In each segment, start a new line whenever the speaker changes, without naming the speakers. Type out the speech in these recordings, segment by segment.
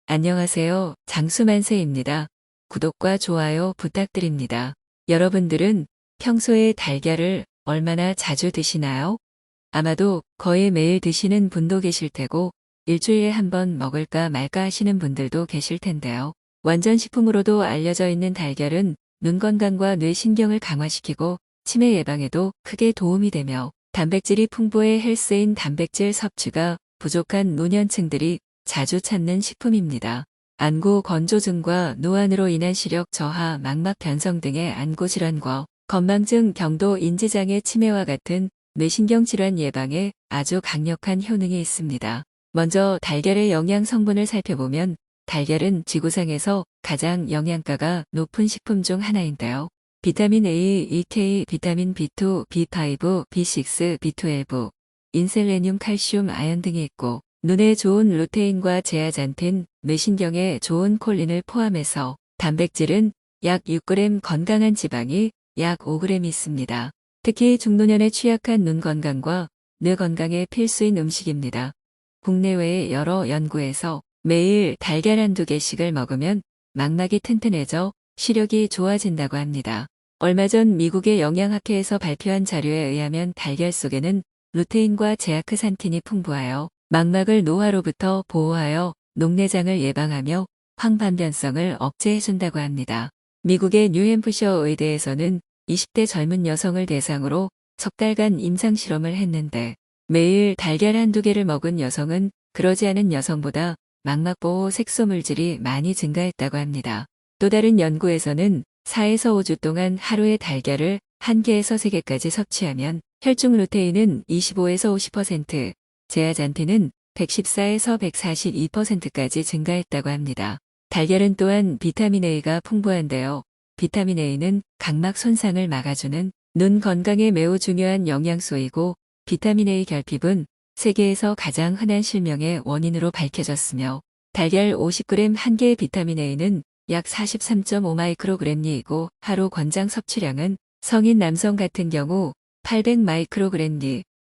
안녕하세요. 장수만세입니다. 구독과 좋아요 부탁드립니다. 여러분들은 평소에 달걀을 얼마나 자주 드시나요? 아마도 거의 매일 드시는 분도 계실 테고 일주일에 한 번 먹을까 말까 하시는 분들도 계실 텐데요. 완전 식품으로도 알려져 있는 달걀은 눈 건강과 뇌 신경을 강화시키고 치매 예방에도 크게 도움이 되며 단백질이 풍부해 헬스인 단백질 섭취가 부족한 노년층들이 자주 찾는 식품입니다. 안구 건조증과 노안으로 인한 시력 저하, 망막 변성 등의 안구 질환과 건망증, 경도, 인지장애, 치매와 같은 뇌신경 질환 예방에 아주 강력한 효능이 있습니다. 먼저 달걀의 영양 성분을 살펴보면 달걀은 지구상에서 가장 영양가가 높은 식품 중 하나인데요. 비타민 A, EK, 비타민 B2, B5, B6, B12, 인셀레늄, 칼슘, 아연 등이 있고 눈에 좋은 루테인과 제아잔틴, 뇌신경에 좋은 콜린을 포함해서 단백질은 약 6g, 건강한 지방이 약 5g 있습니다. 특히 중노년에 취약한 눈 건강과 뇌 건강에 필수인 음식입니다. 국내외의 여러 연구에서 매일 달걀 한두 개씩을 먹으면 망막이 튼튼해져 시력이 좋아진다고 합니다. 얼마 전 미국의 영양학회에서 발표한 자료에 의하면 달걀 속에는 루테인과 제아크산틴이 풍부하여 망막을 노화로부터 보호하여 녹내장을 예방하며 황반변성을 억제해준다고 합니다. 미국의 뉴햄프셔 의대에서는 20대 젊은 여성을 대상으로 석 달간 임상실험을 했는데 매일 달걀 한두 개를 먹은 여성은 그러지 않은 여성보다 망막보호 색소물질이 많이 증가했다고 합니다. 또 다른 연구에서는 4에서 5주 동안 하루에 달걀을 1개에서 3개까지 섭취하면 혈중 루테인은 25에서 50%, 제아잔틴은 114에서 142%까지 증가했다고 합니다. 달걀은 또한 비타민 A가 풍부한데요. 비타민 A는 각막 손상을 막아주는 눈 건강에 매우 중요한 영양소이고 비타민 A 결핍은 세계에서 가장 흔한 실명의 원인으로 밝혀졌으며 달걀 50g 1개의 비타민 A는 약 43.5 마이크로그램이고 하루 권장 섭취량은 성인 남성 같은 경우 800 마이크로그램,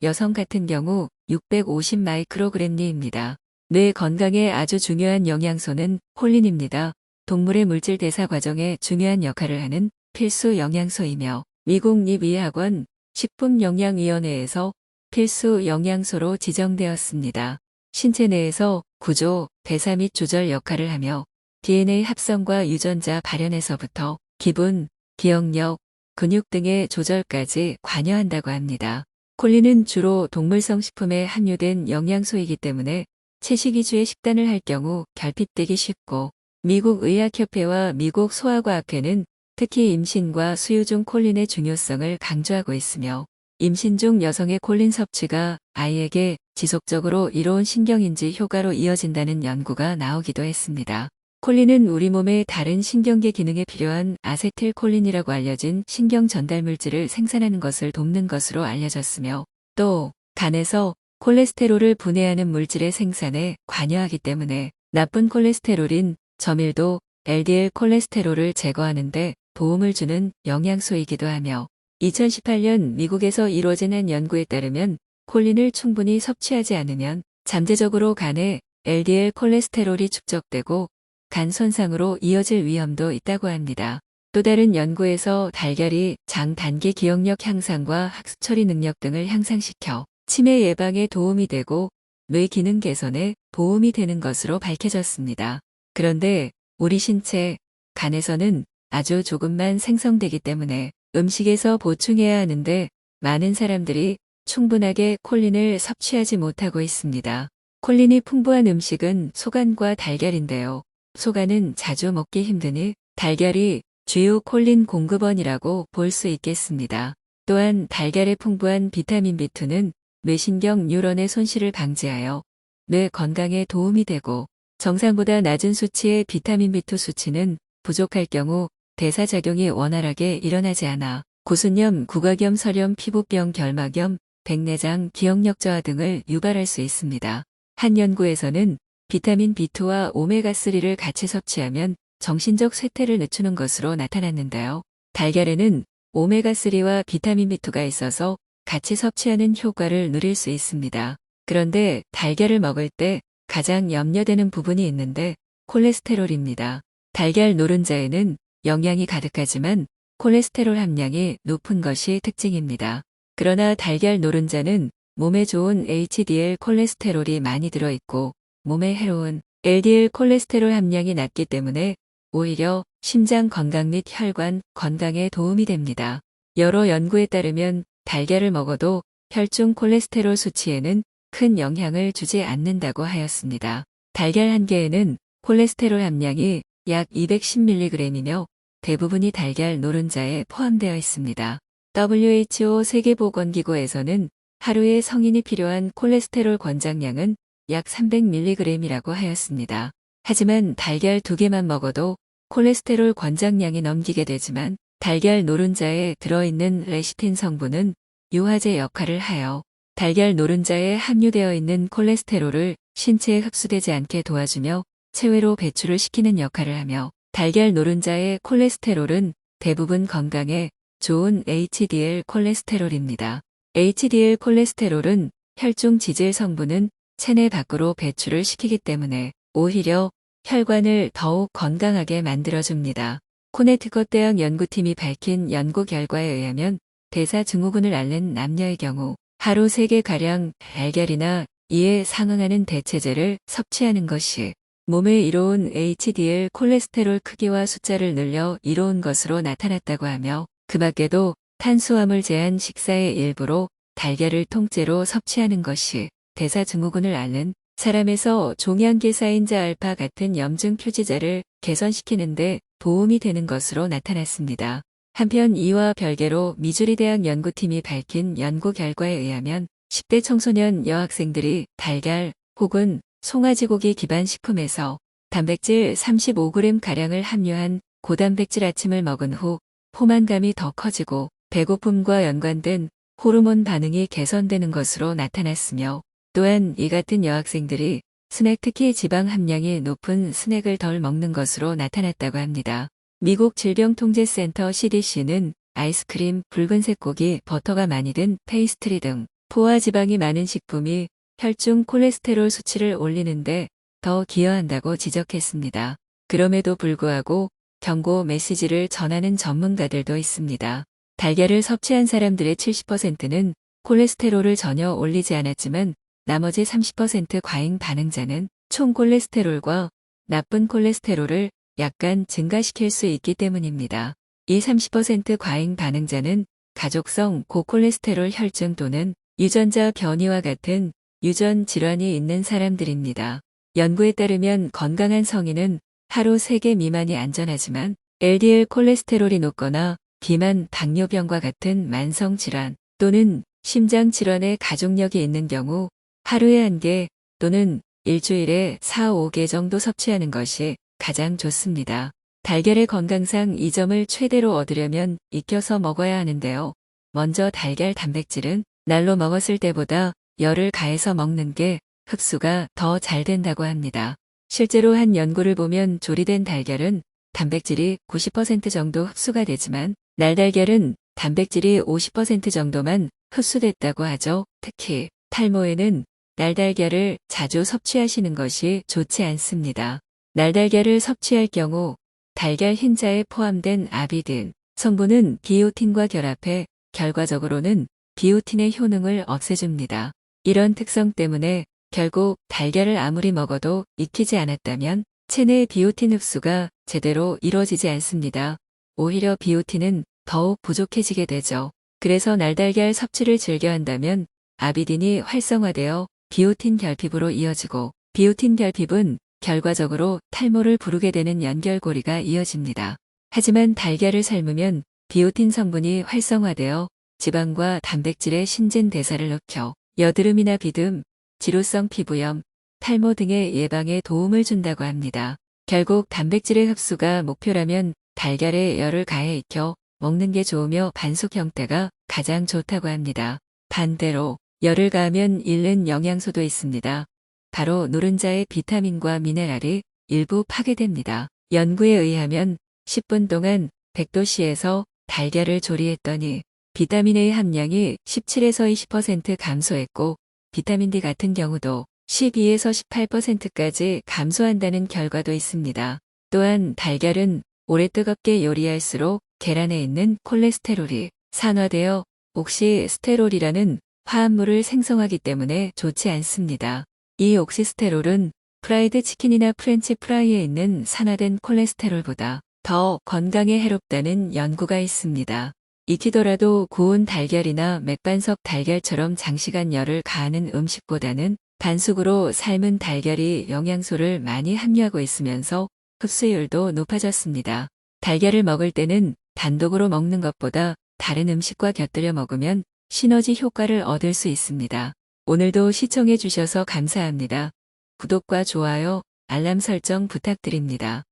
여성 같은 경우 650 마이크로그램입니다. 뇌 건강에 아주 중요한 영양소는 콜린입니다. 동물의 물질 대사 과정에 중요한 역할을 하는 필수 영양소이며 미국 립의학원 식품영양위원회에서 필수 영양소로 지정되었습니다. 신체 내에서 구조, 대사 및 조절 역할을 하며 DNA 합성과 유전자 발현에서부터 기분, 기억력, 근육 등의 조절까지 관여한다고 합니다. 콜린은 주로 동물성 식품에 함유된 영양소이기 때문에 채식 위주의 식단을 할 경우 결핍되기 쉽고 미국 의학협회와 미국 소아과학회는 특히 임신과 수유 중 콜린의 중요성을 강조하고 있으며 임신 중 여성의 콜린 섭취가 아이에게 지속적으로 이로운 신경인지 효과로 이어진다는 연구가 나오기도 했습니다. 콜린은 우리 몸의 다른 신경계 기능에 필요한 아세틸콜린이라고 알려진 신경 전달 물질을 생산하는 것을 돕는 것으로 알려졌으며 또 간에서 콜레스테롤을 분해하는 물질의 생산에 관여하기 때문에 나쁜 콜레스테롤인 저밀도 LDL 콜레스테롤을 제거하는 데 도움을 주는 영양소이기도 하며 2018년 미국에서 이루어진 한 연구에 따르면 콜린을 충분히 섭취하지 않으면 잠재적으로 간에 LDL 콜레스테롤이 축적되고 간 손상으로 이어질 위험도 있다고 합니다. 또 다른 연구에서 달걀이 장 단기 기억력 향상과 학습 처리 능력 등을 향상시켜 치매 예방에 도움이 되고 뇌 기능 개선에 도움이 되는 것으로 밝혀졌습니다. 그런데 우리 신체, 간에서는 아주 조금만 생성되기 때문에 음식에서 보충해야 하는데 많은 사람들이 충분하게 콜린을 섭취하지 못하고 있습니다. 콜린이 풍부한 음식은 소간과 달걀인데요. 소간은 자주 먹기 힘드니 달걀이 주요 콜린 공급원이라고 볼 수 있겠습니다. 또한 달걀에 풍부한 비타민 B2는 뇌신경 뉴런의 손실을 방지하여 뇌 건강에 도움이 되고 정상보다 낮은 수치의 비타민 B2 수치는 부족할 경우 대사작용이 원활하게 일어나지 않아 구순염, 구각염, 설염, 피부병, 결막염, 백내장, 기억력 저하 등을 유발할 수 있습니다. 한 연구에서는 비타민 B2와 오메가3를 같이 섭취하면 정신적 쇠퇴를 늦추는 것으로 나타났는데요. 달걀에는 오메가3와 비타민 B2가 있어서 같이 섭취하는 효과를 누릴 수 있습니다. 그런데 달걀을 먹을 때 가장 염려되는 부분이 있는데 콜레스테롤입니다. 달걀 노른자에는 영양이 가득하지만 콜레스테롤 함량이 높은 것이 특징입니다. 그러나 달걀 노른자는 몸에 좋은 HDL 콜레스테롤이 많이 들어있고 몸에 해로운 LDL 콜레스테롤 함량이 낮기 때문에 오히려 심장 건강 및 혈관 건강에 도움이 됩니다. 여러 연구에 따르면 달걀을 먹어도 혈중 콜레스테롤 수치에는 큰 영향을 주지 않는다고 하였습니다. 달걀 한 개에는 콜레스테롤 함량이 약 210mg이며 대부분이 달걀 노른자에 포함되어 있습니다. WHO 세계보건기구에서는 하루에 성인이 필요한 콜레스테롤 권장량은 약 300mg이라고 하였습니다. 하지만 달걀 2개만 먹어도 콜레스테롤 권장량이 넘기게 되지만 달걀 노른자에 들어있는 레시틴 성분은 유화제 역할을 하여 달걀 노른자에 함유되어 있는 콜레스테롤을 신체에 흡수되지 않게 도와주며 체외로 배출을 시키는 역할을 하며 달걀 노른자의 콜레스테롤은 대부분 건강에 좋은 HDL 콜레스테롤입니다. HDL 콜레스테롤은 혈중 지질 성분은 체내 밖으로 배출을 시키기 때문에 오히려 혈관을 더욱 건강하게 만들어줍니다. 코네티컷 대학 연구팀이 밝힌 연구 결과에 의하면 대사증후군을 앓는 남녀의 경우 하루 3개가량 달걀이나 이에 상응하는 대체제를 섭취하는 것이 몸에 이로운 HDL 콜레스테롤 크기와 숫자를 늘려 이로운 것으로 나타났다고 하며 그 밖에도 탄수화물 제한 식사의 일부로 달걀을 통째로 섭취하는 것이 대사증후군을 앓는 사람에서 종양계사인자 알파 같은 염증 표지자를 개선시키는 데 도움이 되는 것으로 나타났습니다. 한편 이와 별개로 미주리 대학 연구팀이 밝힌 연구 결과에 의하면 10대 청소년 여학생들이 달걀 혹은 송아지고기 기반 식품에서 단백질 35g가량을 함유한 고단백질 아침을 먹은 후 포만감이 더 커지고 배고픔과 연관된 호르몬 반응이 개선되는 것으로 나타났으며 또한 이 같은 여학생들이 스낵 특히 지방 함량이 높은 스낵을 덜 먹는 것으로 나타났다고 합니다. 미국 질병통제센터 CDC는 아이스크림, 붉은색 고기, 버터가 많이 든 페이스트리 등 포화 지방이 많은 식품이 혈중 콜레스테롤 수치를 올리는데 더 기여한다고 지적했습니다. 그럼에도 불구하고 경고 메시지를 전하는 전문가들도 있습니다. 달걀을 섭취한 사람들의 70%는 콜레스테롤을 전혀 올리지 않았지만 나머지 30% 과잉 반응자는 총 콜레스테롤과 나쁜 콜레스테롤을 약간 증가시킬 수 있기 때문입니다. 이 30% 과잉 반응자는 가족성 고콜레스테롤 혈증 또는 유전자 변이와 같은 유전 질환이 있는 사람들입니다. 연구에 따르면 건강한 성인은 하루 3개 미만이 안전하지만 LDL 콜레스테롤이 높거나 비만, 당뇨병과 같은 만성 질환 또는 심장 질환의 가족력이 있는 경우 하루에 1개 또는 일주일에 4, 5개 정도 섭취하는 것이 가장 좋습니다. 달걀의 건강상 이 점을 최대로 얻으려면 익혀서 먹어야 하는데요. 먼저 달걀 단백질은 날로 먹었을 때보다 열을 가해서 먹는 게 흡수가 더 잘 된다고 합니다. 실제로 한 연구를 보면 조리된 달걀은 단백질이 90% 정도 흡수가 되지만 날달걀은 단백질이 50% 정도만 흡수됐다고 하죠. 특히 탈모에는 날달걀을 자주 섭취하시는 것이 좋지 않습니다. 날달걀을 섭취할 경우 달걀 흰자에 포함된 아비딘 성분은 비오틴과 결합해 결과적으로는 비오틴의 효능을 없애줍니다. 이런 특성 때문에 결국 달걀을 아무리 먹어도 익히지 않았다면 체내 비오틴 흡수가 제대로 이루어지지 않습니다. 오히려 비오틴은 더욱 부족해지게 되죠. 그래서 날달걀 섭취를 즐겨 한다면 아비딘이 활성화되어 비오틴 결핍으로 이어지고 비오틴 결핍은 결과적으로 탈모를 부르게 되는 연결고리가 이어집니다. 하지만 달걀을 삶으면 비오틴 성분이 활성화되어 지방과 단백질의 신진대사를 높여 여드름이나 비듬, 지루성 피부염, 탈모 등의 예방에 도움을 준다고 합니다. 결국 단백질의 흡수가 목표라면 달걀에 열을 가해 익혀 먹는 게 좋으며 반숙 형태가 가장 좋다고 합니다. 반대로 열을 가하면 잃는 영양소도 있습니다. 바로 노른자의 비타민과 미네랄이 일부 파괴됩니다. 연구에 의하면 10분 동안 100도씨에서 달걀을 조리했더니 비타민 A 함량이 17에서 20% 감소했고 비타민 D 같은 경우도 12에서 18%까지 감소한다는 결과도 있습니다. 또한 달걀은 오래 뜨겁게 요리할수록 계란에 있는 콜레스테롤이 산화되어 옥시스테롤이라는 화합물을 생성하기 때문에 좋지 않습니다. 이 옥시스테롤은 프라이드 치킨이나 프렌치 프라이에 있는 산화된 콜레스테롤보다 더 건강에 해롭다는 연구가 있습니다. 익히더라도 구운 달걀이나 맥반석 달걀처럼 장시간 열을 가하는 음식보다는 반숙으로 삶은 달걀이 영양소를 많이 함유하고 있으면서 흡수율도 높아졌습니다. 달걀을 먹을 때는 단독으로 먹는 것보다 다른 음식과 곁들여 먹으면 시너지 효과를 얻을 수 있습니다. 오늘도 시청해 주셔서 감사합니다. 구독과 좋아요, 알람 설정 부탁드립니다.